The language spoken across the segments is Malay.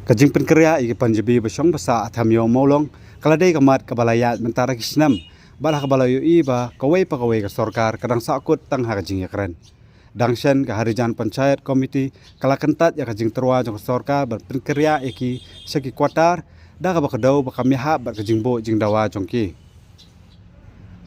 Kajing penkerja iki Panjabi besyong basa athamyo maulong kaladai kamat kabalayat mentara kisnam balah kabalayo iba kawai pakawai ke sorkar kadang sakut tang hakajing yakran dangshan ke harijan panchayat komiti kala kentat ya kajing terwa jong sorkar berpenkerja iki seki kuatar dah kabakadau bakamiha bar kajing bo jing dawa jongki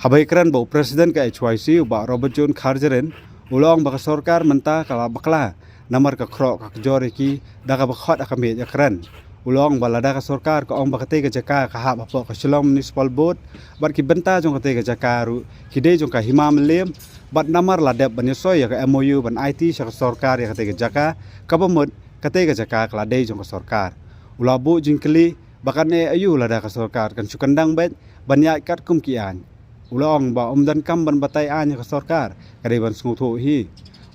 habai kran bo presiden ke HYC ba Robert John Kharjeren ulong baka sorkar mentah kala bakla namar ka krok ka kjor iki daga bakhot akame yakran ulong balada ka sorkar ka ong bakate ka jaka ka ha bapo ka Shillong municipal board bar ki benta jong kate ka jaka ru kide jong ka himam lem bat namar ladep banyesoy ya ka MOU ban IT sya ka sorkar ya kate ka jaka ka bamut kate ka jaka ka ladai jong ka sorkar ulabu jingkeli bakane ayu lada ka sorkar kan sukandang bet banyak kat kumkian ulong ba dan kam ban batai an ka sorkar kade ban sngutho hi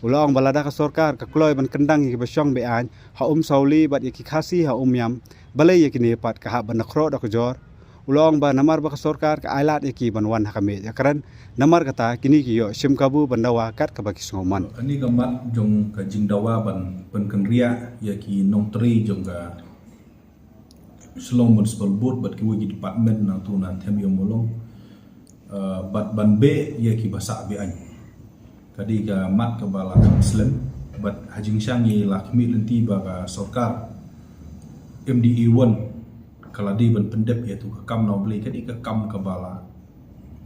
ulong balada ka sorkar ka kloy ban kendang ki basyong be an ha sauli bat ki khasi ha yam balai ki ne pat ka ha ban khro da ko jor ulong ba namar ba ka sorkar ka ailat ki ban wan ha kame yakran namar kata kini ki yo sim kabu bandawa kat ka baki songoman ani gamat jong ka jingdawa ban penkenria ya ki nongtri jong ka Shillong municipal board bat ki wigi department na tu nan them yo molong bat ban be ya ki basa be an kadi ka mat ka bala muslim bat hajing syangi lakmi lenti ba ka sorkar MDE 1 kaladi ban pendep iaitu ka kam no beli kadi ka kam ka bala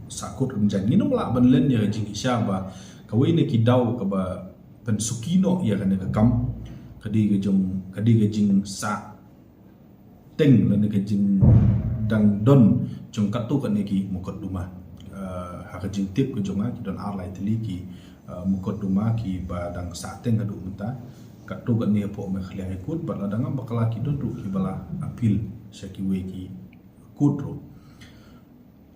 sakut remjan ni no la ban len ya jing isya ba kawai ne ki dau ka ba pen sukino ya kan ka kam kadi ka jing sa teng lan ka jing dang don jong katu kan ki mukot duma ha ka jing tip ka jonga ki don arlai teli ki mukot duma ki badang sateng adu menta katu gan ni po me khlia ikut baladang bakala ki dodu ki bala apil syaki we ki kutro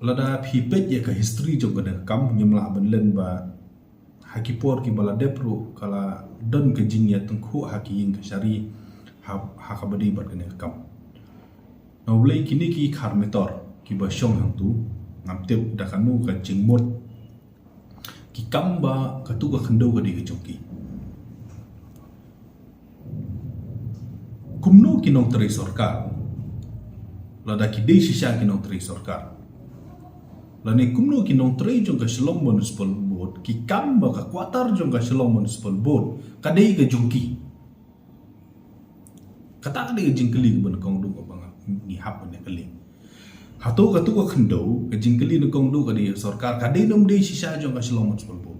lada phipet ya ka history jog gan kam nyamla ban len ba hakipor ki bala depro kala don ke jingya tengku hakiyin ka syari ha ka badi bat gan kam no blai kini ki kharmetor ki ba shong hang tu ngamtep dakanu ka jingmot ki kamba katu ka khando ka di joki kumno ki nong tri sorkar lada ki de shisha ki nong tri sorkar lani kumno ki nong tri jong ka Shillong municipal board ki kamba ka kwatar jong ka Shillong municipal board ka de ka joki kata ka de jingkeli ban kong du ka bang ni hap ne kali hato ka tu ka khando ka jingkeli no kong du ka di sorkar ka de nom de shisha jong ka Shillong municipal board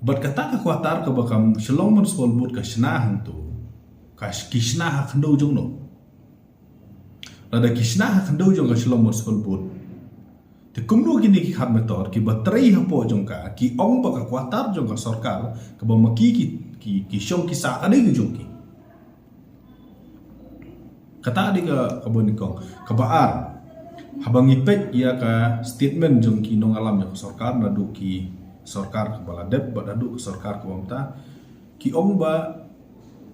bat kata ka kwatar ka bakam Shillong municipal board ka shna hang tu ka kishna ha khando jong no lada kishna ha khando jong ka Shillong municipal board te kumno kini ki khat metor ki batrai ha po jong ka ki ong ba ka kwatar jong ka sorkar ka ba maki ki shong ki sa ka de jong ki kata di ka kabonikong kabaar habang ipek ya ka statement jong ki nong alam ya sorkar nadu ki sorkar kepala dep badadu sorkar kuamta ki ong ba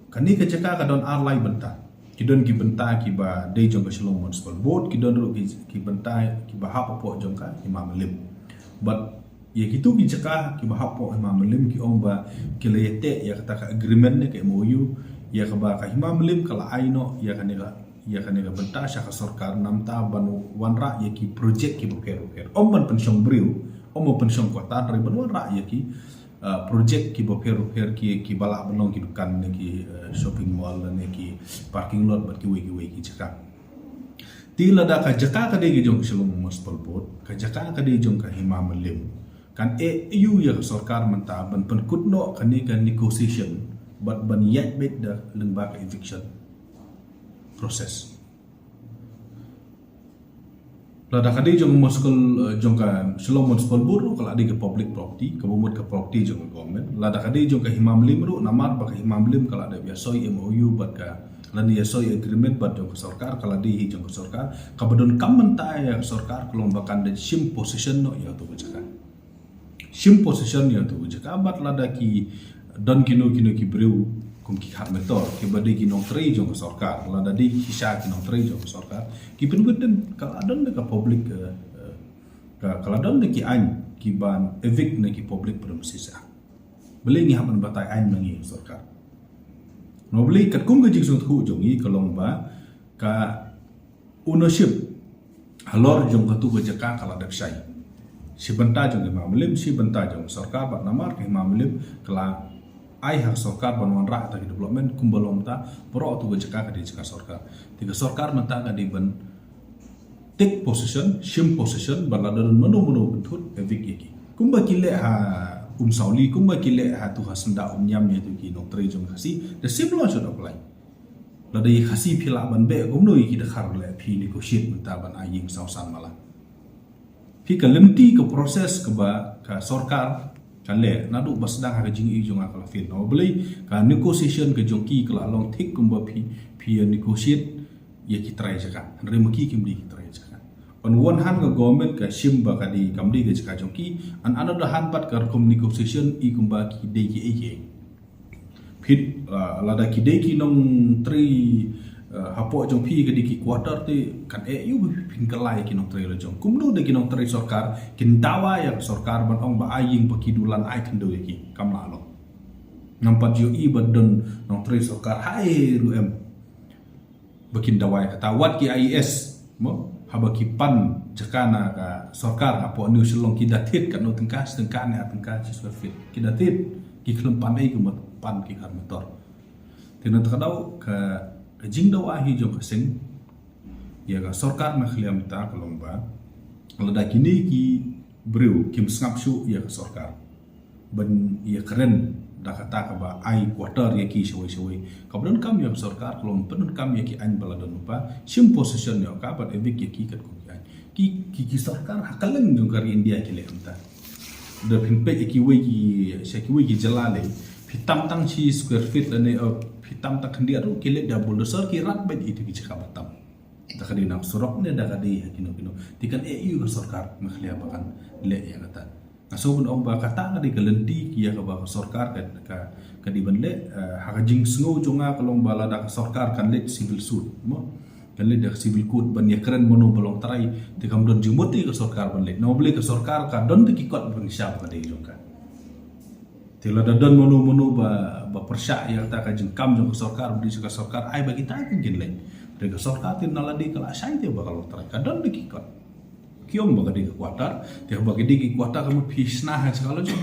kani ka jaka ka don arlai benta ki don ki benta ki ba de jong ka Shillong municipal board ki don ru ki benta ki ba hap po jong ka imam lim but ya kitu ki jaka ki ba hap po imam lim ki ong ba ki lete ya kata ka agreement ne ke MOU ya ka ba ka imam lim kala aino ya kanega benta sya ka sorkar namta banu wanra ya ki project ki boker om ban pensiong briu om pensiong kota dari ban wanra ya ki project ki boker ki balak benong ki dukan ne ki shopping mall ne ki parking lot bat ki we ki jaka ti lada ka jaka ka de jong Shillong municipal board ka jaka ka de jong ka himam lim kan EU ya sorkar menta ban penkutno kani kan negotiation bat ban yet bet da lembaga eviction proses lada kadi jong muskul jong ka Shillong municipal board kala di ke public property ke bumut ke property jong government lada kadi jong ka himam lim ru namar ba ka himam lim kala ada biasoi MOU bat ka lani biasoi agreement bat jong ka sorkar kala di jong ka sorkar ka badon kamenta ya sorkar kelombakan de sim position no ya tu bujaka sim position ya tu bujaka bat lada ki don kino ki breu kum ki khat metor ki badi ki nong tri jong ka sorkar lada di kisah ki nong tri jong ka sorkar ki penbeden kala adon ka public ka kala adon ki an ki ban evict ne ki public premises beli ni haman batai an mangi sorkar Nobly kat kum ke jing sung thu jong i kalong ba ka ownership halor jong katu ke jaka kala dak sai si banta jong mamlim si banta jong sarkar ba namar ke mamlim kala ai hak sarkar ban wan ra ta development kum balom ta pro tu ke jaka ka di jaka sarkar tiga sarkar mata ka di ban take position shim position baladan mano bentut evik yaki kumba kile ha sauli kumba kile ha tu hasenda nyam ye tu ki no tre jong khasi the similar should apply la dai khasi phila ban be gum noi ki dakhar le phi negotiate menta ban aying sausan mala phi ka lemti ka proses ka ba ka sarkar kan le na du basdang ha jing i jong akala fin no blai ka negotiation ka jong ki kala long thik kumba phi negotiate ye ki trai jaka remaki kim di ki trai jaka on one hand ka government ka shimba ka di kamdi ke jaka jong ki an another hand pat ka negotiation i kumba ki de ki eke phit lada ki de ki nong tri hapo jong phi ke di ki quarter te kan eu phin ka lai ki nong tri lo jong kumdu de ki nong tri sarkar kin dawa ya sarkar ban ong ba aying pa ki dulan ai kan do ki kam la lo nampat jo i badon nong tri sarkar hai ru em bakin dawai kata wat ki IS mo habaki pan jakana ka sarkar hapo new selong ki datit kan no tengkas ne tengkas square feet ki datit ki klem pandai ke pan ki har motor tenan takadau ka jing daw ahi jo kasing ya ka sarkar na khliam ta kalomba lada kini ki breu kim snapshu ya ka sarkar ban ya keren da kata ka ba ai quarter ya ki shawai kabron kam ya sarkar kolom penun kam ya ki an baladan lupa sim position ya ka ba ebik ya ki kat ko ki sarkar hakalang jong kari India ki le anta da pinpe ki we ki jalale pitam tang chi square feet ane pitam tak khandia ru ki le da bulldozer ki rat ba itu ki chaka batam da kadi na surok ne da kadi kino tikan EU ka sarkar makhlia bakan le ya kata asobun ong ba kata ngadi galenti kia ka ba sarkar ka di banle ha jing sngo jonga kalong bala da sarkar kan le civil suit mo kan le da civil code ban ya keren mono balong tarai te kam don jumuti ka sarkar banle no ble ka sarkar ka don ki kot ban syab ka de jonga te la da don mono ba persya ya ta ka jing kam jong sarkar di ka sarkar ai bagi ta kan jin le de ka sarkar tin naladi kala sai te ba kalong tarai ka don ki kot kiom baga di kuatar te baga di kuatar kamu pisna ha segala jo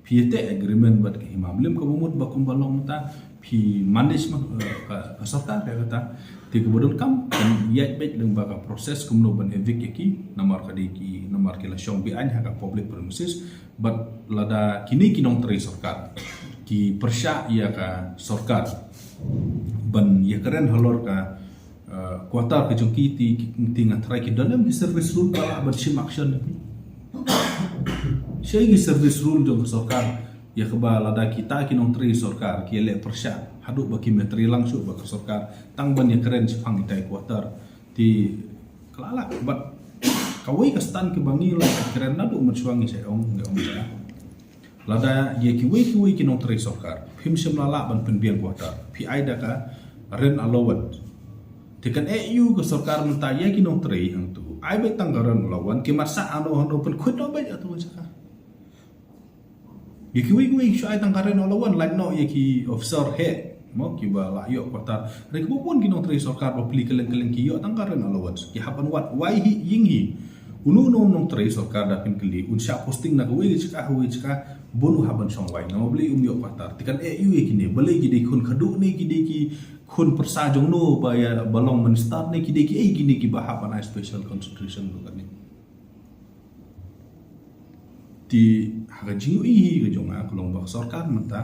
piete agreement bat ke himamlim kamu mut bakum balong ta pi manage ka sarkar ka kata te kemudian kam kan yat bet leng baga proses kamu ban evik ki namar ka di ki namar ke la shong bi an ha ka public premises but lada kini kinong tri sarkar ki persya ya ka sarkar ban ya keren halor ka kuatar ke jongki ti ngatrai ki dalam di service rule bala bersim action shay ki service rule jong sarkar ya kebal ada kita ki nong tri sarkar ki le persya hadu baki metri langsung bak sarkar tang ban ya keren sifang itai kuatar ti kelala bat kawai ka stan ke bangi la keren nadu mersuangi saya ong saya lada ye ki we ki nong tri sarkar phim sim lala ban penbiang kuatar pi aida ka ren allowance tekan EU ke sarkar mentaya ki nong tri hang tu ai be tanggaran lawan ki marsa ano pen khut no be atu saka ye ki we shu ai tanggaran lawan like no ye ki officer head mo ki ba la yo kota rek pun ki nong tri sarkar ba pli keleng ki yo tanggaran lawan ki hapan wat wai hi ying hi unu nong tri sarkar da pin keli un sha posting na we chika bonu haban song wai no beli yo kota tekan EU ye ki ne bale ki de khun khadu ne ki de ki khun persa jong no ba ya balong men start ne ki de ki ai gini ki ba ha pana special concentration lo kan ni ti ha jing i ke jong a kolong ba sarkar mata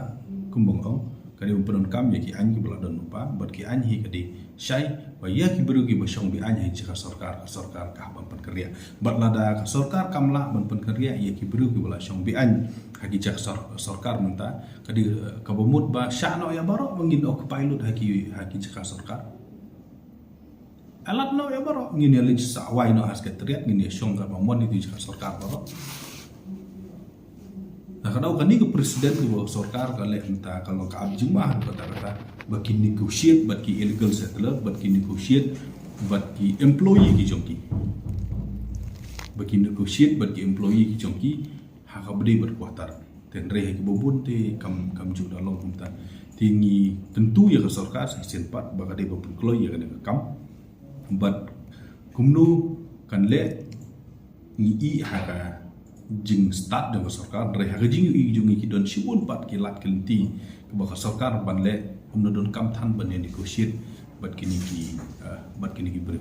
kumbong ong kali umpenon kam ya ki an ki bala don lupa bat ki an hi kadi syai ba ya ki beru ki ba shong bi an hi jika sarkar ka ban pen kerja bat lada ka sarkar kamla ban pen kerja ya ki beru ki bala shong bi an hagi jak sarkar menta kadi kabumut ba syano ya barok mengin ok pilot hagi jak sarkar alat no ya barok ngin ya lich sawai no asket triat ngin ya shong ka bamon itu jak sarkar barok nah kadau kan ni ke presiden ke sarkar ka le menta kalau ka abjumah kata baki negotiate baki illegal settler baki negotiate baki employee ki jongki baki negotiate baki employee ki jongki haka beri berkuatar ten reh ki bobun te kam ju dalong kumta tinggi tentu ya ke sarkar section 4 baka dia berkeloi ya kena kam but kumnu kan le ni i haka jing start dengan sarkar dari haka jing i jungi ki don sibun pat ki lat kelenti ke baka sarkar ban le kumnu don kam than ban negotiate bat kini ki ber